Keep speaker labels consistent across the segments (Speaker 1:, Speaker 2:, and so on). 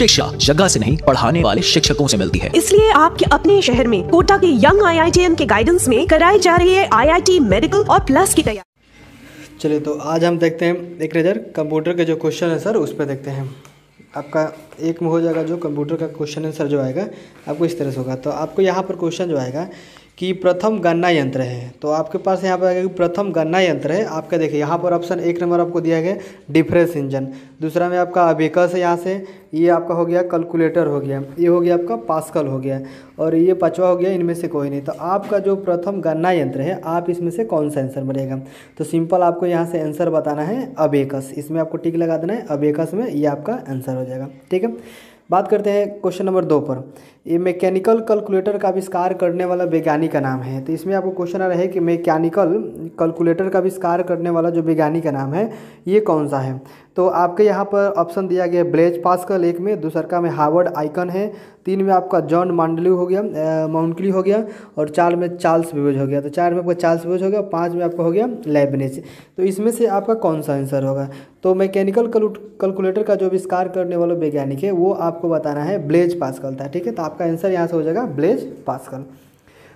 Speaker 1: शिक्षा जगह से नहीं, पढ़ाने वाले शिक्षकों से मिलती है।
Speaker 2: इसलिए आपके अपने शहर में कोटा के यंग IITian के गाइडेंस में कराई जा रही है IIT मेडिकल और प्लस की तैयारी।
Speaker 3: चलिए तो आज हम देखते हैं एक नज़र कंप्यूटर के जो क्वेश्चन है सर उस पर देखते हैं। आपका एक में हो जाएगा जो कंप्यूटर का क्वेश्चन आंसर जो आएगा आपको इस तरह से होगा। तो आपको यहाँ पर क्वेश्चन जो आएगा कि प्रथम गणना यंत्र है, तो आपके पास यहाँ पर आएगा कि प्रथम गणना यंत्र है। आपका देखिए यहाँ पर ऑप्शन एक नंबर आपको दिया गया डिफरेंस इंजन, दूसरा में आपका अबेकस है, यहाँ से ये आपका हो गया कैलकुलेटर हो गया, ये हो गया आपका पास्कल हो गया, और ये पांचवा हो गया इनमें से कोई नहीं। तो आपका जो प्रथम गणना यंत्र है आप इसमें से कौन सा आंसर बनेगा? तो सिंपल आपको यहाँ से आंसर बताना है अबेकस, इसमें आपको टिक लगा देना है अबेकस में, ये आपका आंसर हो जाएगा। ठीक है, बात करते हैं क्वेश्चन नंबर 2 पर। ये मैकेनिकल कैलकुलेटर का आविष्कार करने वाला वैज्ञानिक का नाम है। तो इसमें आपको क्वेश्चन आ रहा है कि मैकेनिकल कैलकुलेटर का आविष्कार करने वाला जो वैज्ञानिक का नाम है ये कौन सा है? तो आपके यहाँ पर ऑप्शन दिया गया ब्लेज पास्कल एक में, दूसरा में हार्वर्ड आइकन है, 3 में आपका जॉन मांडली हो गया, माउंटली हो गया, और 4 में चार्ल्स बेबेज हो गया। तो 4 में आपका चार्ल्स बेबेज हो गया, 5 में आपका हो गया लेबनिज। तो इसमें से आपका कौन सा आंसर होगा? तो मैकेनिकल कैलकुलेटर का जो आविष्कार करने वाला वैज्ञानिक है वो आपको बताना है ब्लेज पास्कल था। ठीक है, तो आपका आंसर यहाँ से हो जाएगा ब्लेज पास्कल।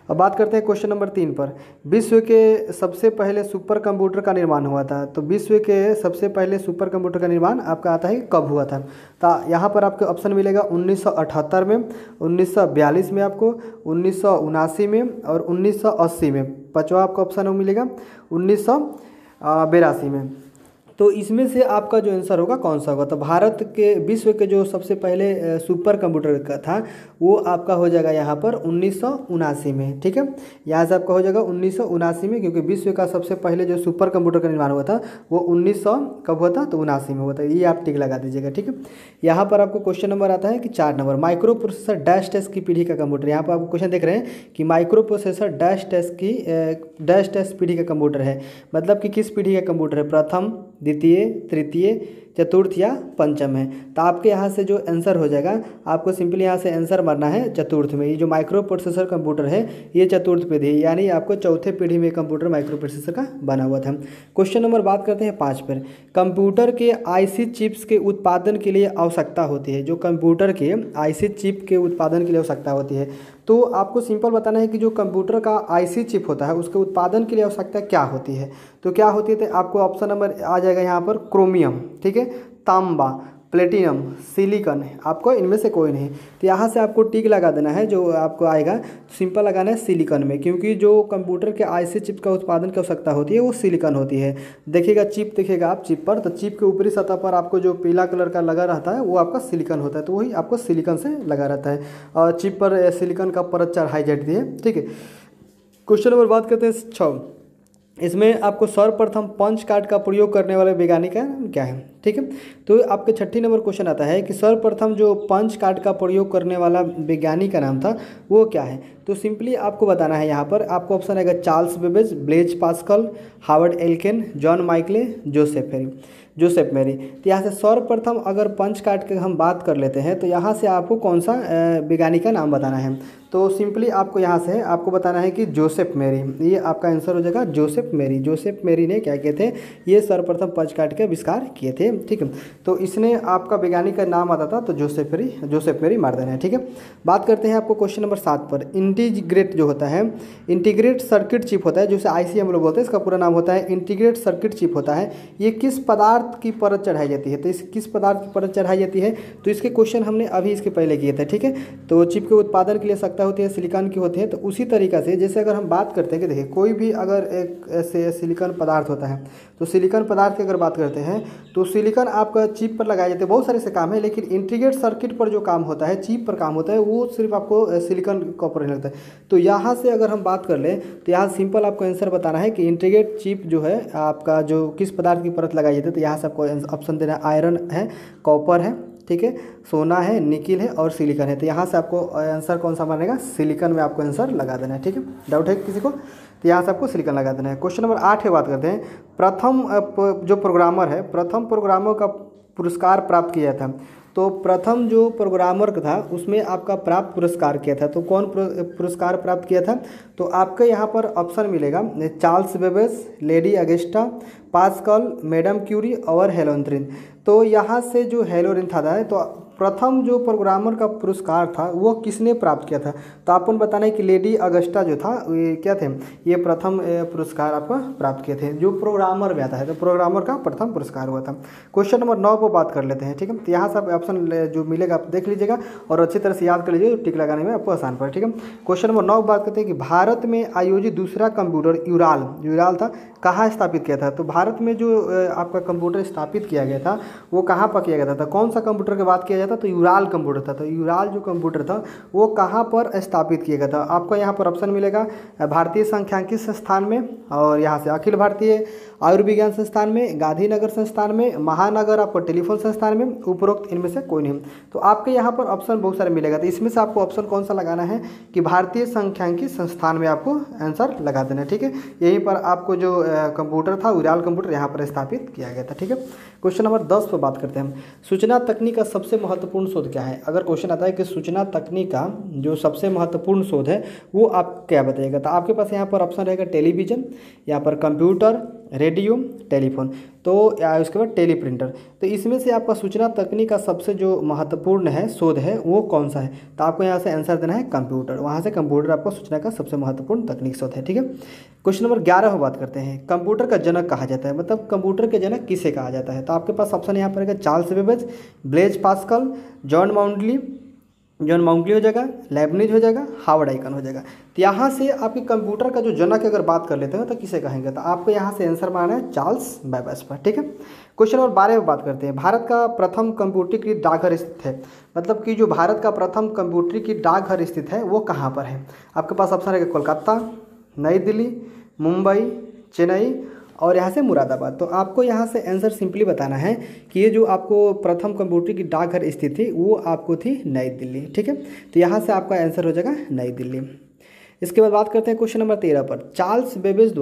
Speaker 3: अब बात करते हैं क्वेश्चन नंबर 3 पर। विश्व के सबसे पहले सुपर कंप्यूटर का निर्माण हुआ था। तो विश्व के सबसे पहले सुपर कंप्यूटर का निर्माण आपका आता है कब हुआ था? तो यहाँ पर आपको ऑप्शन मिलेगा 1978 में, 1942 में, आपको 1979 में, और 1980 में। पांचवा आपका ऑप्शन मिलेगा 1982 में। तो इसमें से आपका जो आंसर होगा कौन सा होगा? तो भारत के विश्व के जो सबसे पहले सुपर कंप्यूटर का था वो आपका हो जाएगा यहाँ पर 1979 में। ठीक है, यहाँ से आपका हो जाएगा 1979 में, क्योंकि विश्व का सबसे पहले जो सुपर कंप्यूटर का निर्माण हुआ था वो 1900 कब हुआ था? तो 79 में हुआ था। ये आप टिक लगा दीजिएगा। ठीक है, यहाँ पर आपको क्वेश्चन नंबर आता है कि 4 number microprocessor dash test की पीढ़ी का कंप्यूटर। यहाँ पर आपको क्वेश्चन देख रहे हैं कि माइक्रो प्रोसेसर डैश टेस्ट पीढ़ी का कंप्यूटर है, मतलब कि किस पीढ़ी का कंप्यूटर है? प्रथम, द्वितीय, तृतीय, चतुर्थ या पंचम है? तो आपके यहाँ से जो आंसर हो जाएगा आपको सिंपली यहाँ से आंसर मारना है चतुर्थ में। ये जो माइक्रो प्रोसेसर कंप्यूटर है ये चतुर्थ पीढ़ी है, यानी आपको चौथे पीढ़ी में कंप्यूटर माइक्रो प्रोसेसर का बना हुआ था। क्वेश्चन नंबर बात करते हैं 5 पर। कंप्यूटर के IC चिप्स के उत्पादन के लिए आवश्यकता होती है। जो कंप्यूटर के IC चिप के उत्पादन के लिए आवश्यकता होती है, तो आपको सिंपल बताना है कि जो कंप्यूटर का IC चिप होता है उसके उत्पादन के लिए आवश्यकता क्या होती है? तो क्या होती है? तो आपको ऑप्शन नंबर आ जाएगा यहाँ पर क्रोमियम, ठीक है, तांबा, प्लेटिनम, सिलिकॉन, आपको इनमें से कोई नहीं। तो यहाँ से आपको टिक लगा देना है, जो आपको आएगा सिंपल लगाना है सिलिकॉन में, क्योंकि जो कंप्यूटर के IC चिप का उत्पादन की आवश्यकता होती है वो सिलिकॉन होती है। देखिएगा चिप, देखिएगा आप चिप पर, तो चिप के ऊपरी सतह पर आपको जो पीला कलर का लगा रहता है वो आपका सिलिकॉन होता है, तो वही आपको सिलिकॉन से लगा रहता है, और चिप पर सिलिकॉन का परत चढ़ाई जाती है। ठीक है, क्वेश्चन नंबर बात करते हैं 6। इसमें आपको सर्वप्रथम पंच कार्ड का प्रयोग करने वाले वैज्ञानिक का क्या है? ठीक है, तो आपके 6 नंबर क्वेश्चन आता है कि सर्वप्रथम जो पंच कार्ड का प्रयोग करने वाला वैज्ञानिक का नाम था वो क्या है? तो सिंपली आपको बताना है, यहाँ पर आपको ऑप्शन आएगा Charles Babbage, Blaise Pascal, Harvard Aiken, John Mauchly, Joseph Marie. तो यहाँ से सर्वप्रथम अगर पंच कार्ड की हम बात कर लेते हैं तो यहाँ से आपको कौन सा वैज्ञानिक का नाम बताना है? तो सिंपली आपको यहाँ से आपको बताना है कि जोसेफ मेरी, ये आपका आंसर हो जाएगा जोसेफ मेरी ने क्या किए थे? ये सर्वप्रथम पंच कार्ड के आविष्कार किए थे। ठीक है, तो इसने आपका वैज्ञानिक का नाम आता था तो जोसेफ मेरी मार देना है। ठीक है, बात करते हैं आपको क्वेश्चन नंबर 7 पर। इंटीग्रेट जो होता है, इंटीग्रेट सर्किट चिप होता है, जिसे IC हम लोग बोलते हैं, इसका पूरा नाम होता है इंटीग्रेट सर्किट चिप होता है। ये किस पदार्थ की परत चढ़ाई जाती है? तो इस किस पदार्थ की परत चढ़ाई जाती है? तो इसके क्वेश्चन हमने अभी इसके पहले किए थे। ठीक है, तो चिप के उत्पादन के लिए आवश्यकता होती है सिलिकॉन की होती है। तो उसी तरीक़ा से जैसे अगर हम बात करते हैं कि देखिए कोई भी अगर एक ऐसे सिलिकॉन पदार्थ होता है, तो सिलिकॉन पदार्थ की अगर बात करते हैं तो सिलिकॉन आपका चिप पर लगाए जाते हैं, बहुत सारे से काम है, लेकिन इंटीग्रेट सर्किट पर जो काम होता है, चिप पर काम होता है, वो सिर्फ आपको सिलिकॉन का ऊपर लगता है। तो यहाँ से अगर हम बात कर लें तो यहाँ सिंपल आपको आंसर बताना है कि इंटीग्रेट चिप जो है आपका जो किस पदार्थ की परत लगाई जाती है। तो यहाँ से आपको ऑप्शन देना है आयरन है, कॉपर है, ठीक है, सोना है, निकिल है और सिलिकॉन है। तो यहाँ से आपको आंसर कौन सा बनेगा? सिलिकॉन में आपको आंसर लगा देना है। ठीक है, डाउट है किसी को? तो यहाँ से आपको सिलिकॉन लगा देना है। क्वेश्चन नंबर 8 की बात करते हैं। प्रथम जो प्रोग्रामर है, प्रथम प्रोग्रामर का पुरस्कार प्राप्त किया था। तो प्रथम जो प्रोग्रामर था उसमें आपका प्राप्त पुरस्कार किया था, तो कौन पुरस्कार प्राप्त किया था? तो आपके यहाँ पर ऑप्शन मिलेगा Charles Babbage, Lady Augusta, Pascal, madam Curie और हेलोनथ्रिन। तो यहाँ से जो हेलोरिन था तो प्रथम जो प्रोग्रामर का पुरस्कार था वो किसने प्राप्त किया था? तो आपको बताना है कि लेडी अगस्टा जो था ये क्या थे, ये प्रथम पुरस्कार आपको प्राप्त किए थे जो प्रोग्रामर में आता है, तो प्रोग्रामर का प्रथम पुरस्कार हुआ था। क्वेश्चन नंबर 9 पर बात कर लेते हैं, ठीक है। तो यहाँ से ऑप्शन जो मिलेगा आप देख लीजिएगा और अच्छी तरह से याद कर लीजिए, टिक लगाने में आपको आसान पड़े, ठीक है। क्वेश्चन नंबर 9 बात करते हैं कि भारत में आयोजित दूसरा कंप्यूटर यूराल था, कहाँ स्थापित किया था? तो भारत में जो आपका कंप्यूटर स्थापित किया गया था वो कहाँ पर किया गया था? तो कौन सा कंप्यूटर की बात किया जाता? तो यूराल कंप्यूटर था। तो यूराल जो कंप्यूटर था वो कहाँ पर स्थापित किया गया था? आपको यहाँ पर ऑप्शन मिलेगा भारतीय सांख्यिकी संस्थान में, और यहाँ से अखिल भारतीय आयुर्विज्ञान संस्थान में, गांधीनगर संस्थान में, महानगर आपको टेलीफोन संस्थान में, उपरोक्त इनमें से कोई नहीं। तो आपके यहाँ पर ऑप्शन बहुत सारे मिलेगा, तो इसमें से आपको ऑप्शन कौन सा लगाना है कि भारतीय सांख्यिकी संस्थान में आपको आंसर लगा देना है, ठीक है। यहीं पर आपको जो कंप्यूटर था यूराल कंप्यूटर यहाँ पर स्थापित किया गया था, ठीक है। क्वेश्चन नंबर 10 पर बात करते हैं हम, सूचना तकनीक का सबसे महत्वपूर्ण शोध क्या है? अगर क्वेश्चन आता है कि सूचना तकनीक का जो सबसे महत्वपूर्ण शोध है वो आप क्या बताइएगा? तो आपके पास यहाँ पर ऑप्शन रहेगा टेलीविजन, यहाँ पर कंप्यूटर, रेडियो, टेलीफोन, तो या उसके बाद टेलीप्रिंटर। तो इसमें से आपका सूचना तकनीक का सबसे जो महत्वपूर्ण है शोध है वो कौन सा है? तो आपको यहाँ से आंसर देना है कंप्यूटर, वहाँ से कंप्यूटर आपको सूचना का सबसे महत्वपूर्ण तकनीक शोध है, ठीक है। क्वेश्चन नंबर 11 पर बात करते हैं, कंप्यूटर का जनक कहा जाता है, मतलब कंप्यूटर के जनक किसे कहा जाता है? तो आपके पास ऑप्शन यहाँ पर है Charles Babbage, Blaise Pascal, John Mauchly हो जाएगा, लेबनिज हो जाएगा, हार्वर्ड आइकन हो जाएगा। तो यहाँ से आपके कंप्यूटर का जो जनक अगर बात कर लेते हैं तो किसे कहेंगे? तो आपको यहाँ से आंसर मारना है चार्ल्स बेबेज पर, ठीक है। क्वेश्चन नंबर 12 में बात करते हैं, भारत का प्रथम कंप्यूटरीकृत डाकघर स्थित है, मतलब कि जो भारत का प्रथम कंप्यूटरीकृत डाकघर स्थित है वो कहाँ पर है? आपके पास ऑप्शन रहेगा कोलकाता, नई दिल्ली, मुंबई, चेन्नई और यहाँ से मुरादाबाद। तो आपको यहाँ से आंसर सिंपली बताना है कि ये जो आपको प्रथम कंप्यूटर की डाकघर स्थित थी वो आपको थी नई दिल्ली, ठीक है। तो यहाँ से आपका आंसर हो जाएगा नई दिल्ली। इसके बाद बात करते हैं क्वेश्चन नंबर 13 पर, चार्ल्स बेबेज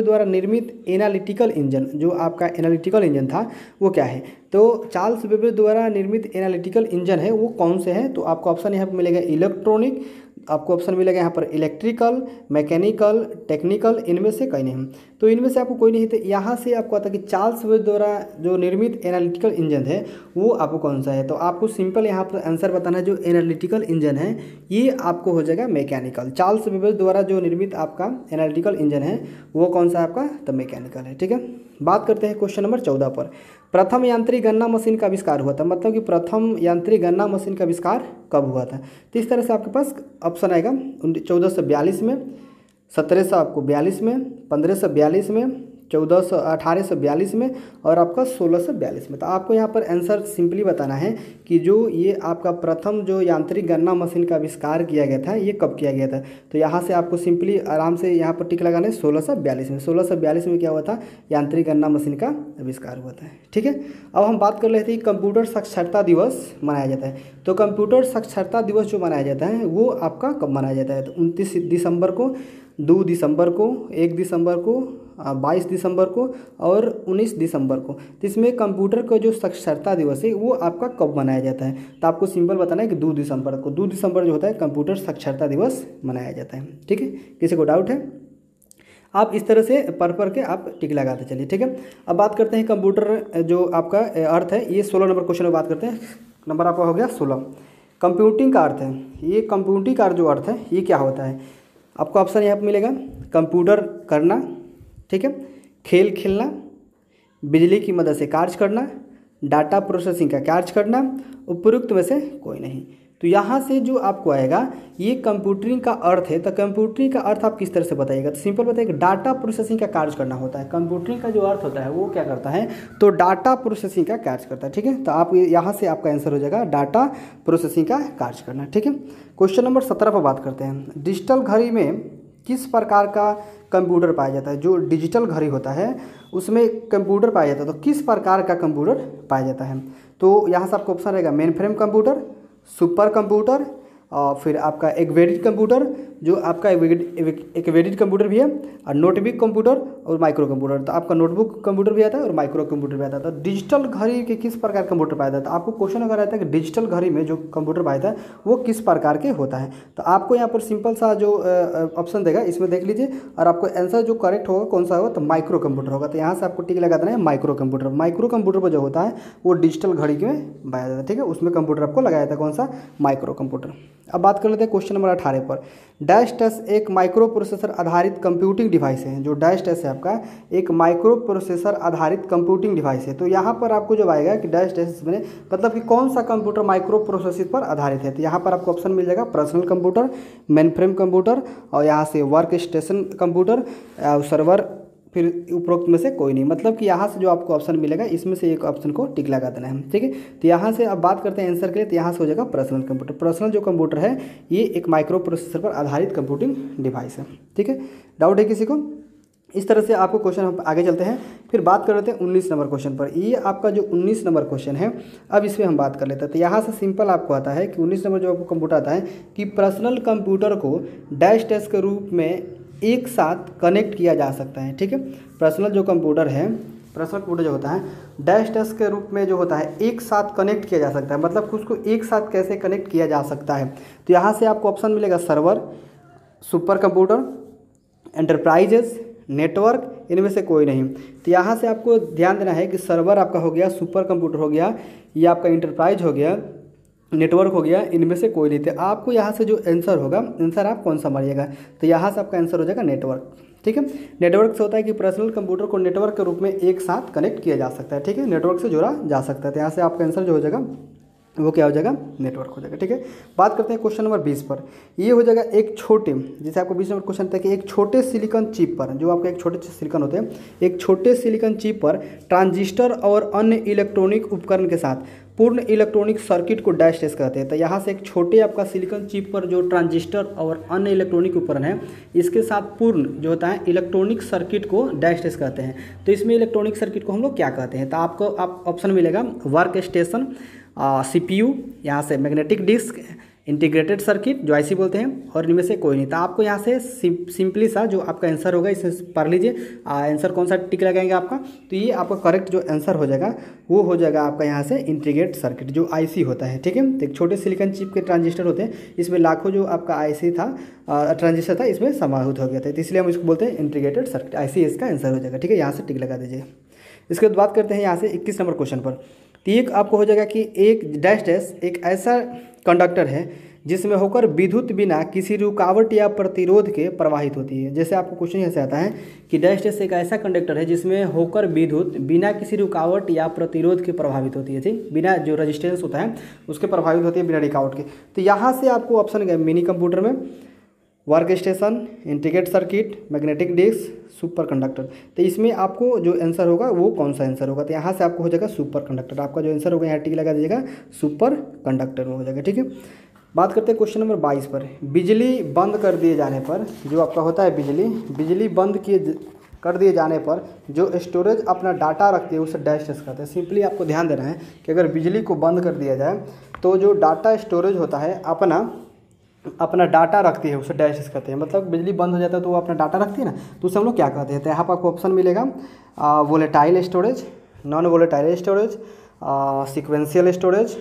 Speaker 3: द्वारा निर्मित एनालिटिकल इंजन, जो आपका एनालिटिकल इंजन था वो क्या है? तो चार्ल्स बेबेज द्वारा निर्मित एनालिटिकल इंजन है वो कौन से हैं? तो आपको ऑप्शन यहाँ पर मिलेगा इलेक्ट्रॉनिक, आपको ऑप्शन मिलेगा यहाँ पर इलेक्ट्रिकल, मैकेनिकल, टेक्निकल, इनमें से कहीं नहीं। तो इनमें से आपको कोई नहीं, तो यहाँ से आपको आता है कि चार्ल्स बेबेज द्वारा जो निर्मित एनालिटिकल इंजन है वो आपको कौन सा है? तो आपको सिंपल यहाँ पर आंसर बताना है, जो एनालिटिकल इंजन है ये आपको हो जाएगा मैकेनिकल। चार्ल्स बेबेज द्वारा जो निर्मित आपका एनालिटिकल इंजन है वो कौन सा आपका? तो मैकेनिकल है, ठीक है। बात करते हैं क्वेश्चन नंबर 14 पर, प्रथम यांत्रिक गणना मशीन का आविष्कार हुआ था, मतलब कि प्रथम यांत्रिक गणना मशीन का आविष्कार कब हुआ था? तो इस तरह से आपके पास ऑप्शन आएगा 1442 में, 1742 में, 1542 में, 1842 में और आपका 1642 में। तो आपको यहाँ पर आंसर सिंपली बताना है कि जो ये आपका प्रथम जो यांत्रिक गणना मशीन का आविष्कार किया गया था ये कब किया गया था? तो यहाँ से आपको सिंपली आराम से यहाँ पर टिक लगाना है 1642 में। 1642 में क्या हुआ था? यांत्रिक गणना मशीन का आविष्कार हुआ था, ठीक है। अब हम बात कर लेते हैं कंप्यूटर साक्षरता दिवस मनाया जाता है। तो कंप्यूटर साक्षरता दिवस जो मनाया जाता है वो आपका कब मनाया जाता है? तो 29 दिसंबर को, 2 दिसंबर को, 1 दिसंबर को, 22 दिसंबर को और 19 दिसंबर को। तो इसमें कंप्यूटर का जो साक्षरता दिवस है वो आपका कब मनाया जाता है? तो आपको सिंपल बताना है कि 2 दिसंबर को। 2 दिसंबर जो होता है कंप्यूटर साक्षरता दिवस मनाया जाता है, ठीक है। किसी को डाउट है? आप इस तरह से पढ़ के आप टिक लगाते चलिए, ठीक है। अब बात करते हैं कंप्यूटर जो आपका अर्थ है, ये 16 नंबर क्वेश्चन में बात करते हैं। नंबर आपका हो गया 16। कंप्यूटिंग का अर्थ है, ये कंप्यूटिंग का जो अर्थ है ये क्या होता है? आपको ऑप्शन यहाँ पर मिलेगा कंप्यूटर करना, ठीक है, खेल खेलना, बिजली की मदद से कार्य करना, डाटा प्रोसेसिंग का कार्य करना, उपयुक्त में से कोई नहीं। तो यहाँ से जो आपको आएगा ये कंप्यूटरिंग का अर्थ है। तो कंप्यूटरिंग का अर्थ आप किस तरह से बताइएगा? तो सिंपल बताइए डाटा प्रोसेसिंग का कार्य करना होता है। कंप्यूटरिंग का जो अर्थ होता है वो क्या करता है? तो डाटा प्रोसेसिंग का कार्य करता है, ठीक है। तो आप यहाँ से आपका आंसर हो जाएगा डाटा प्रोसेसिंग का कार्य करना, ठीक है। क्वेश्चन नंबर 17 पर बात करते हैं, डिजिटल घड़ी में किस प्रकार का कंप्यूटर पाया जाता है? जो डिजिटल घड़ी होता है उसमें कंप्यूटर पाया जाता है, तो किस प्रकार का कंप्यूटर पाया जाता है? तो यहाँ से आपको ऑप्शन रहेगा main frame computer, super computer फिर आपका एम्बेडेड कंप्यूटर, जो आपका एम्बेडेड कंप्यूटर भी है, और नोटबुक कंप्यूटर और माइक्रो कंप्यूटर। तो आपका नोटबुक कंप्यूटर भी आता है और माइक्रो कंप्यूटर भी आता है। तो डिजिटल घड़ी के किस प्रकार कंप्यूटर पाया जाता है? आपको क्वेश्चन अगर आता है कि डिजिटल घड़ी में जो कंप्यूटर पाया जाता है वो किस प्रकार के होता है, तो आपको यहाँ पर सिंपल सा जो ऑप्शन देगा इसमें देख लीजिए, और आपको आंसर जो करेक्ट होगा कौन सा होगा, तो माइक्रो कंप्यूटर होगा। तो यहाँ से आपको टिक लगा देना है माइक्रो कंप्यूटर। माइक्रो कंप्यूटर पर जो होता है वो डिजिटल घड़ी में पाया जाता है, ठीक है, उसमें कंप्यूटर आपको लगाया जाता है कौन सा, माइक्रो कंप्यूटर। अब बात कर लेते हैं क्वेश्चन नंबर 18 पर। डैश टच एक माइक्रो प्रोसेसर आधारित कंप्यूटिंग डिवाइस है। जो डैश टच है आपका एक माइक्रो प्रोसेसर आधारित कंप्यूटिंग डिवाइस है। तो यहाँ पर आपको जब आएगा कि डैश टच में मतलब कि कौन सा कंप्यूटर माइक्रो प्रोसेसर पर आधारित है, तो यहाँ पर आपको ऑप्शन मिल जाएगा personal computer, main frame computer, और यहाँ से वर्क स्टेशन कंप्यूटर, सर्वर, फिर उपरोक्त में से कोई नहीं। मतलब कि यहाँ से जो आपको ऑप्शन मिलेगा इसमें से एक ऑप्शन को टिक लगा देना है, ठीक है। तो यहाँ से अब बात करते हैं आंसर के लिए, तो यहाँ से हो जाएगा पर्सनल कंप्यूटर। पर्सनल जो कंप्यूटर है ये एक माइक्रो प्रोसेसर पर आधारित कंप्यूटिंग डिवाइस है, ठीक है। डाउट है किसी को? इस तरह से आपको क्वेश्चन हम आगे चलते हैं। फिर बात कर लेते हैं 19 नंबर क्वेश्चन पर। ये आपका जो 19 नंबर क्वेश्चन है अब इसमें हम बात कर लेते हैं। तो यहाँ से सिंपल आपको आता है कि 19 नंबर जो आपको कंप्यूटर आता है कि पर्सनल कंप्यूटर को डैश टच के रूप में एक साथ कनेक्ट किया जा सकता है, ठीक है। पर्सनल जो कंप्यूटर है, पर्सनल कंप्यूटर जो होता है डैश टच के रूप में जो होता है एक साथ कनेक्ट किया जा सकता है। मतलब उसको एक साथ कैसे कनेक्ट किया जा सकता है, तो यहाँ से आपको ऑप्शन मिलेगा server, super computer, enterprises, network, इनमें से कोई नहीं। तो यहाँ से आपको ध्यान देना है कि सर्वर आपका हो गया, सुपर कंप्यूटर हो गया, ये आपका इंटरप्राइज हो गया, नेटवर्क हो गया, इनमें से कोई नहीं। तो आपको यहाँ से जो आंसर होगा, आंसर आप कौन सा मारिएगा, तो यहाँ से आपका आंसर हो जाएगा नेटवर्क, ठीक है। नेटवर्क से होता है कि पर्सनल कंप्यूटर को नेटवर्क के रूप में एक साथ कनेक्ट किया जा सकता है, ठीक है, नेटवर्क से जोड़ा जा सकता है। तो यहाँ से आपका आंसर जो हो जाएगा वो क्या हो जाएगा, नेटवर्क हो जाएगा, ठीक है। बात करते हैं क्वेश्चन नंबर 20 पर। ये हो जाएगा एक छोटे, जैसे आपको 20 नंबर क्वेश्चन था कि एक छोटे सिलिकॉन चिप पर, जो आपके एक छोटे सिलिकॉन होते हैं, एक छोटे सिलिकॉन चिप पर ट्रांजिस्टर और अन्य इलेक्ट्रॉनिक उपकरण के साथ पूर्ण इलेक्ट्रॉनिक सर्किट को डैश टच कहते हैं। तो यहाँ से एक छोटे आपका सिलिकॉन चिप पर जो ट्रांजिस्टर और अन्य इलेक्ट्रॉनिक उपकरण है इसके साथ पूर्ण जो होता है इलेक्ट्रॉनिक सर्किट को डैश टच कहते हैं। तो इसमें इलेक्ट्रॉनिक सर्किट को हम लोग क्या कहते हैं, तो आपको ऑप्शन मिलेगा वर्क स्टेशन, CPU, यहाँ से मैग्नेटिक डिस्क, इंटीग्रेटेड सर्किट जो IC बोलते हैं, और इनमें से कोई नहीं। तो आपको यहाँ से सिंपली सा जो आपका आंसर होगा इसे पढ़ लीजिए, आंसर कौन सा टिक लगाएंगे आपका, तो ये आपका करेक्ट जो आंसर हो जाएगा वो हो जाएगा आपका यहाँ से इंटीग्रेटेड सर्किट जो IC होता है, ठीक है। तो एक छोटे सिलिकॉन चिप के ट्रांजिस्टर होते हैं, इसमें लाखों जो आपका IC था, ट्रांजिस्टर था, इसमें समाहित हो गया था, तो इसलिए हम इसको बोलते हैं इंटीग्रेटेड सर्किट, IC इसका आंसर हो जाएगा, ठीक है। यहाँ से टिक लगा दीजिए। इसके बाद बात करते हैं यहाँ से 21 नंबर क्वेश्चन पर। तो एक आपको हो जाएगा कि एक डैश डैश एक ऐसा कंडक्टर है जिसमें होकर विद्युत बिना किसी रुकावट या प्रतिरोध के प्रवाहित होती है। जैसे आपको क्वेश्चन ऐसे आता है कि डैश डैश एक ऐसा कंडक्टर है जिसमें होकर विद्युत बिना किसी रुकावट या प्रतिरोध के प्रभावित होती है, ठीक, बिना जो रेजिस्टेंस होता है उसके प्रभावित होती है बिना रुकावट के। तो यहाँ से आपको ऑप्शन गया मिनी कंप्यूटर में, work station, integrated circuit, magnetic disk, super conductor. तो इसमें आपको जो आंसर होगा वो कौन सा आंसर होगा, तो यहाँ से आपको हो जाएगा सुपर कंडक्टर। आपका जो आंसर होगा यहाँ टिक लगा दीजिएगा, सुपर कंडक्टर हो जाएगा, ठीक है। बात करते हैं क्वेश्चन नंबर 22 पर। बिजली बंद कर दिए जाने पर जो आपका होता है बिजली बंद कर दिए जाने पर जो स्टोरेज अपना डाटा रखती है उसे डैश टच कहते हैं। सिंपली आपको ध्यान देना है कि अगर बिजली को बंद कर दिया जाए तो जो डाटा स्टोरेज होता है अपना डाटा रखती है उसे डैश कहते हैं। मतलब बिजली बंद हो जाता है तो वो अपना डाटा रखती है ना, तो उसे हम लोग क्या कहते हैं। तो यहाँ पर आपको ऑप्शन मिलेगा volatile storage, non volatile storage, sequential storage,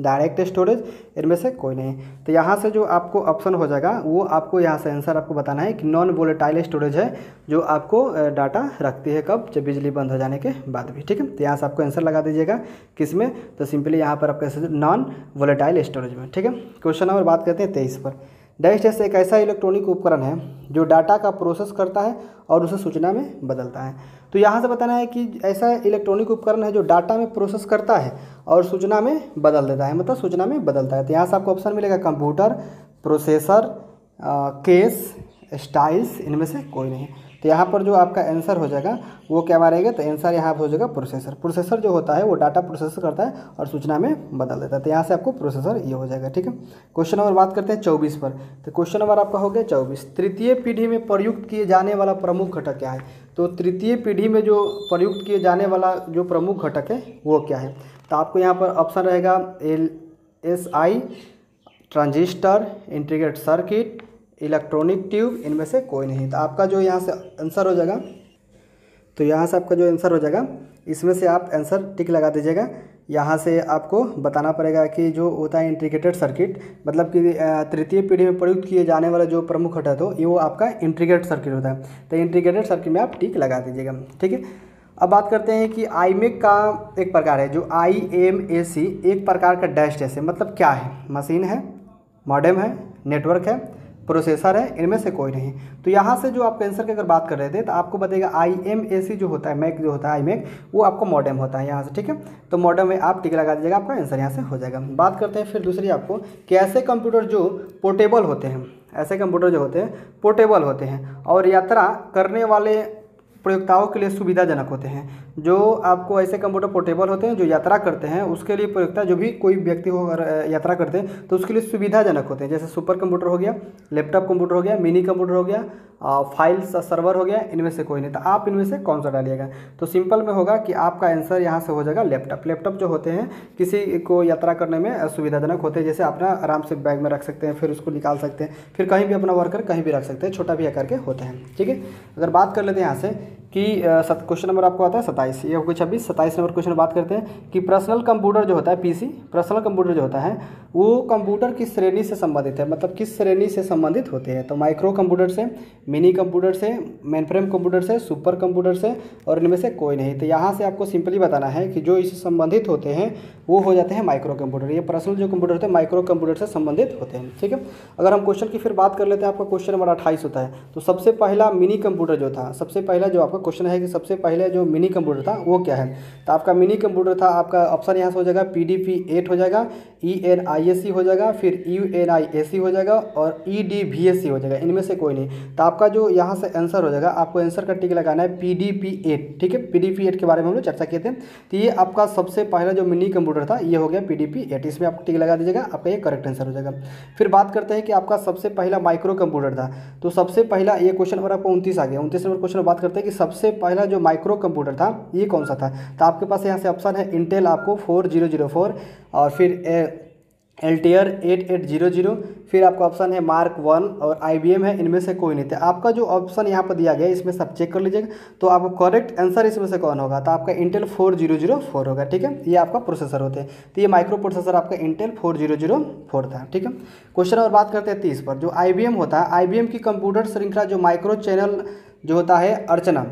Speaker 3: direct storage, इनमें से कोई नहीं। तो यहाँ से जो आपको ऑप्शन हो जाएगा वो आपको यहाँ से आंसर आपको बताना है कि नॉन वोलेटाइल स्टोरेज है जो आपको डाटा रखती है कब, जब बिजली बंद हो जाने के बाद भी, ठीक है। तो यहाँ से आपको आंसर लगा दीजिएगा किस में, तो सिंपली यहाँ पर आपका नॉन वोलेटाइल स्टोरेज में, ठीक है। क्वेश्चन नंबर बात करते हैं 23 पर। डैश डैश एक ऐसा इलेक्ट्रॉनिक उपकरण है जो डाटा का प्रोसेस करता है और उसे सूचना में बदलता है। तो यहाँ से बताना है कि ऐसा इलेक्ट्रॉनिक उपकरण है जो डाटा में प्रोसेस करता है और सूचना में बदल देता है, मतलब सूचना में बदलता है। तो यहाँ से आपको ऑप्शन मिलेगा कंप्यूटर, प्रोसेसर, केस, स्टाइल्स, इनमें से कोई नहीं। तो यहाँ पर जो आपका आंसर हो जाएगा वो क्या मारेगा, तो आंसर यहाँ पर हो जाएगा प्रोसेसर। प्रोसेसर जो होता है वो डाटा प्रोसेस करता है और सूचना में बदल देता है। तो यहाँ से आपको प्रोसेसर ये हो जाएगा, ठीक है। क्वेश्चन नंबर बात करते हैं 24 पर। तो क्वेश्चन नंबर आपका हो गया 24। तृतीय पीढ़ी में प्रयुक्त किए जाने वाला प्रमुख घटक क्या है। तो तृतीय पीढ़ी में जो प्रयुक्त किए जाने वाला जो प्रमुख घटक है वो क्या है। तो आपको यहाँ पर ऑप्शन रहेगा LSI, transistor, integrated circuit, electronic tube, इनमें से कोई नहीं। तो आपका जो यहाँ से आंसर हो जाएगा, तो यहाँ से आपका जो आंसर हो जाएगा, इसमें से आप आंसर टिक लगा दीजिएगा। यहाँ से आपको बताना पड़ेगा कि जो होता है इंटीग्रेटेड सर्किट, मतलब कि तृतीय पीढ़ी में प्रयुक्त किए जाने वाला जो प्रमुख घटक हो ये वो आपका इंटीग्रेटेड सर्किट होता है। तो इंटीग्रेटेड सर्किट में आप टिक लगा दीजिएगा, ठीक है। अब बात करते हैं कि आईमेक का एक प्रकार है जो IMAC, एक प्रकार का डैश जैसे, मतलब क्या है, मशीन है, मॉडेम है, नेटवर्क है, प्रोसेसर है, इनमें से कोई नहीं। तो यहाँ से जो आपके आंसर की अगर बात कर रहे थे तो आपको बताएगा IMAC जो होता है, मैक जो होता है IMAC, वो आपको मॉडेम होता है यहाँ से, ठीक है। तो मॉडेम में आप टिक लगा दीजिएगा, आपका आंसर यहाँ से हो जाएगा। बात करते हैं फिर दूसरी आपको कि ऐसे कंप्यूटर जो पोर्टेबल होते हैं, ऐसे कंप्यूटर जो होते हैं पोर्टेबल होते हैं और यात्रा करने वाले प्रयोक्ताओं के लिए सुविधाजनक होते हैं। जो आपको ऐसे कंप्यूटर पोर्टेबल होते हैं जो यात्रा करते हैं, उसके लिए प्रयोक्ता जो भी कोई व्यक्ति हो अगर यात्रा करते हैं तो उसके लिए सुविधाजनक होते हैं। जैसे सुपर कंप्यूटर हो गया, लैपटॉप कंप्यूटर हो गया, मिनी कंप्यूटर हो गया, फाइल्स सर्वर हो गया, इनमें से कोई नहीं। तो आप इनमें से कौन सा डालिएगा? तो सिंपल में होगा कि आपका आंसर यहाँ से हो जाएगा लैपटॉप। लैपटॉप जो होते हैं किसी को यात्रा करने में सुविधाजनक होते हैं, जैसे अपना आराम से बैग में रख सकते हैं, फिर उसको निकाल सकते हैं, फिर कहीं भी अपना वर्कर कहीं भी रख सकते हैं, छोटा भी आकार के होते हैं, ठीक है। अगर बात कर लेते हैं यहाँ से कि क्वेश्चन नंबर आपको आता है 27, ये आपको 27 नंबर क्वेश्चन बात करते हैं कि पर्सनल कंप्यूटर जो होता है PC, पर्सनल कंप्यूटर जो होता है वो कंप्यूटर किस श्रेणी से संबंधित है, मतलब किस श्रेणी से संबंधित होते हैं। तो माइक्रो कंप्यूटर से, मिनी कंप्यूटर से, मेनफ्रेम कंप्यूटर से, सुपर कंप्यूटर से, और इनमें से कोई नहीं। तो यहाँ से आपको सिंपली बताना है कि जो इससे संबंधित होते हैं वो हो जाते हैं माइक्रो कंप्यूटर। ये पर्सनल जो कंप्यूटर होते हैं माइक्रो कंप्यूटर से संबंधित होते हैं, ठीक है। अगर हम क्वेश्चन की फिर बात कर लेते हैं, आपका क्वेश्चन नंबर 28 होता है। तो सबसे पहला मिनी कंप्यूटर जो था, सबसे पहला जो आपका क्वेश्चन है कि सबसे पहले जो मिनी कंप्यूटर था वो क्या है। तो आपका मिनी कंप्यूटर था, आपका ऑप्शन यहाँ से हो जाएगा PDP-8 हो जाएगा, ENIAC हो जाएगा, फिर UNIAC हो जाएगा और EDVAC हो जाएगा, इनमें से कोई नहीं। तो आपका जो यहाँ से आंसर हो जाएगा, आपको आंसर का टिक लगाना है PDP-8, ठीक है। PDP-8 के बारे में हम लोग चर्चा किए थे। तो ये आपका सबसे पहला जो मिनी कंप्यूटर था ये हो गया PDP-8, इसमें आप टिक लगा दीजिएगा, आपका ये करेक्ट आंसर हो जाएगा। फिर बात करते हैं कि आपका सबसे पहला माइक्रो कंप्यूटर था। तो सबसे पहला, ये क्वेश्चन नंबर आपको 29 आ गया। 29 नंबर क्वेश्चन में बात करते हैं कि सबसे पहला जो माइक्रो कंप्यूटर था ये कौन सा था। तो आपके पास यहाँ से ऑप्शन है इंटेल आपको 4004, और फिर Altier 8800, फिर आपका ऑप्शन है मार्क 1 और IBM है, इनमें से कोई नहीं था। आपका जो ऑप्शन यहाँ पर दिया गया है इसमें सब चेक कर लीजिएगा, तो आपको करेक्ट आंसर इसमें से कौन होगा। तो आपका इंटेल 4004 होगा, ठीक है। ये आपका प्रोसेसर होते हैं, तो ये माइक्रो प्रोसेसर आपका इंटेल 4004 था, ठीक है। क्वेश्चन और बात करते हैं 30 पर, जो IBM होता है, IBM की कंप्यूटर श्रृंखला जो माइक्रो चैनल जो होता है अर्चना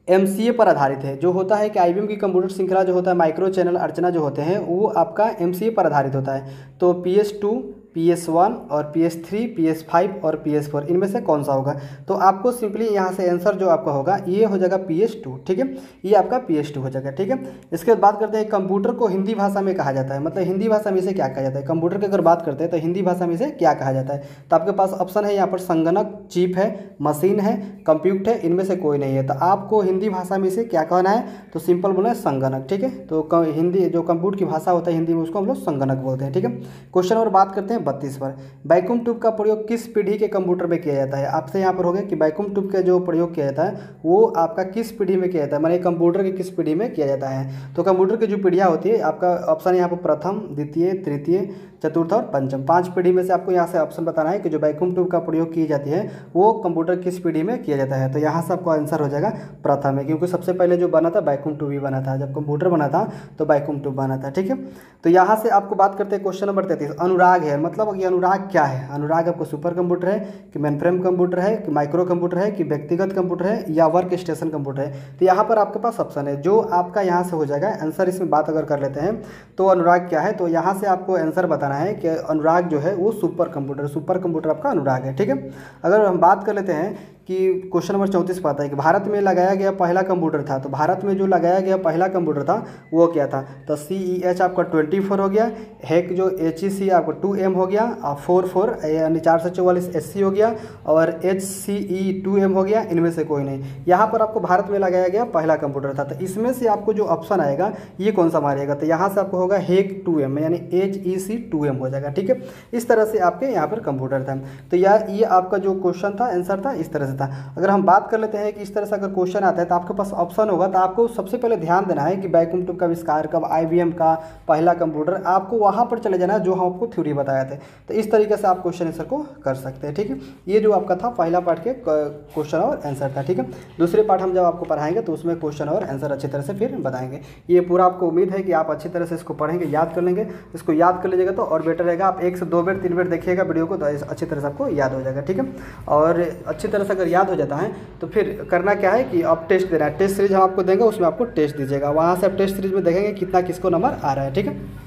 Speaker 3: MCA पर आधारित है। जो होता है कि IBM की कंप्यूटर श्रृंखला जो होता है माइक्रो चैनल अर्चना जो होते हैं वो आपका MCA पर आधारित होता है। तो PS2, PS1 और PS3, PS5 और PS4, इनमें से कौन सा होगा। तो आपको सिंपली यहाँ से आंसर जो आपका होगा ये हो जाएगा PS2, ठीक है। ये आपका PS2 हो जाएगा, ठीक है। इसके बाद बात करते हैं कंप्यूटर को हिंदी भाषा में कहा जाता है, मतलब हिंदी भाषा में इसे क्या कहा जाता है। कंप्यूटर की अगर बात करते हैं तो हिंदी भाषा में इसे क्या कहा जाता है। तो आपके पास ऑप्शन है यहाँ पर संगणक, चिप है, मशीन है, कंप्यूटर है, इनमें से कोई नहीं है। तो आपको हिंदी भाषा में इसे क्या कहना है, तो सिंपल बोला है संगणक, ठीक है। तो हिंदी जो कंप्यूटर की भाषा होता है हिंदी में उसको हम लोग संगणक बोलते हैं, ठीक है। क्वेश्चन और बात करते हैं 32 पर, वैक्यूम ट्यूब का प्रयोग किस पीढ़ी के कंप्यूटर में किया जाता है। आपसे यहाँ पर हो गया कि वैक्यूम ट्यूब का जो प्रयोग किया जाता है वो आपका किस पीढ़ी में किया जाता है, माने कंप्यूटर की किस पीढ़ी में किया जाता है। तो कंप्यूटर की जो पीढ़ियाँ होती है आपका ऑप्शन यहाँ पर प्रथम, द्वितीय, तृतीय, चतुर्थ और पंचम, 5 पीढ़ी में से आपको यहाँ से ऑप्शन बताना है कि जो वैक्यूम ट्यूब का प्रयोग की जाती है वो कंप्यूटर किस पीढ़ी में किया जाता है। तो यहाँ से आपको आंसर हो जाएगा प्रथम है, क्योंकि सबसे पहले जो बना था वैक्यूम ट्यूब ही बना था, जब कंप्यूटर बना था तो वैक्यूम ट्यूब बना था, ठीक है। तो यहाँ से आपको बात करते हैं क्वेश्चन नंबर 33, अनुराग है, मतलब ये अनुराग क्या है। अनुराग आपको सुपर कंप्यूटर है कि मेनफ्रेम कंप्यूटर है कि माइक्रो कंप्यूटर है कि व्यक्तिगत कंप्यूटर है या वर्क स्टेशन कंप्यूटर है। तो यहाँ पर आपके पास ऑप्शन है जो आपका यहाँ से हो जाएगा आंसर। इसमें बात अगर कर लेते हैं तो अनुराग क्या है, तो यहाँ से आपको आंसर बताना है कि अनुराग जो है वो सुपर कंप्यूटर आपका अनुराग है, ठीक है। अगर हम बात कर लेते हैं कि क्वेश्चन नंबर 34 पर आता है कि भारत में लगाया गया पहला कंप्यूटर था। तो भारत में जो लगाया गया पहला कंप्यूटर था वो क्या था। तो CEH आपका 24 हो गया, हैक जो HEC आपका 2M हो गया, 44 यानी 444 SC हो गया, और HCE 2M हो गया, इनमें से कोई नहीं। यहाँ पर आपको भारत में लगाया गया पहला कंप्यूटर था। तो इसमें से आपको जो ऑप्शन आएगा ये कौन सा मारेगा। तो यहाँ से आपको होगा हैक 2M यानी HEC 2M हो जाएगा, ठीक है। इस तरह से आपके यहाँ पर कंप्यूटर था। तो ये आपका जो क्वेश्चन था आंसर था इस तरह से था। अगर हम बात कर लेते हैं कि इस तरह से अगर क्वेश्चन आता है तो आपके पास ऑप्शन होगा, तो आपको सबसे पहले ध्यान देना है कि वैक्यूम ट्यूब का आविष्कार कब, IBM का पहला कंप्यूटर, आपको वहाँ पर चले जाना है जो हम आपको थ्योरी बताया थे। तो इस तरीके से आप क्वेश्चन आंसर को कर सकते हैं, ठीक है। ये जो आपका था पहला पार्ट के क्वेश्चन और आंसर था, ठीक है। दूसरे पार्ट हम जब आपको पढ़ाएंगे तो उसमें क्वेश्चन और आंसर अच्छी तरह से फिर बताएंगे। ये पूरा आपको उम्मीद है कि आप अच्छी तरह से इसको पढ़ेंगे, याद कर लेंगे। इसको याद कर लीजिएगा तो और बेटर रहेगा। आप 1 से 2 बार 3 बार देखिएगा वीडियो को, तो अच्छी तरह से आपको याद हो जाएगा, ठीक है। और अच्छी तरह से अगर याद हो जाता है तो फिर करना क्या है कि आप टेस्ट देना है। टेस्ट सीरीज हम आपको देंगे, उसमें आपको टेस्ट दीजिएगा, वहाँ से आप टेस्ट सीरीज में देखेंगे कितना किसको नंबर आ रहा है, ठीक है।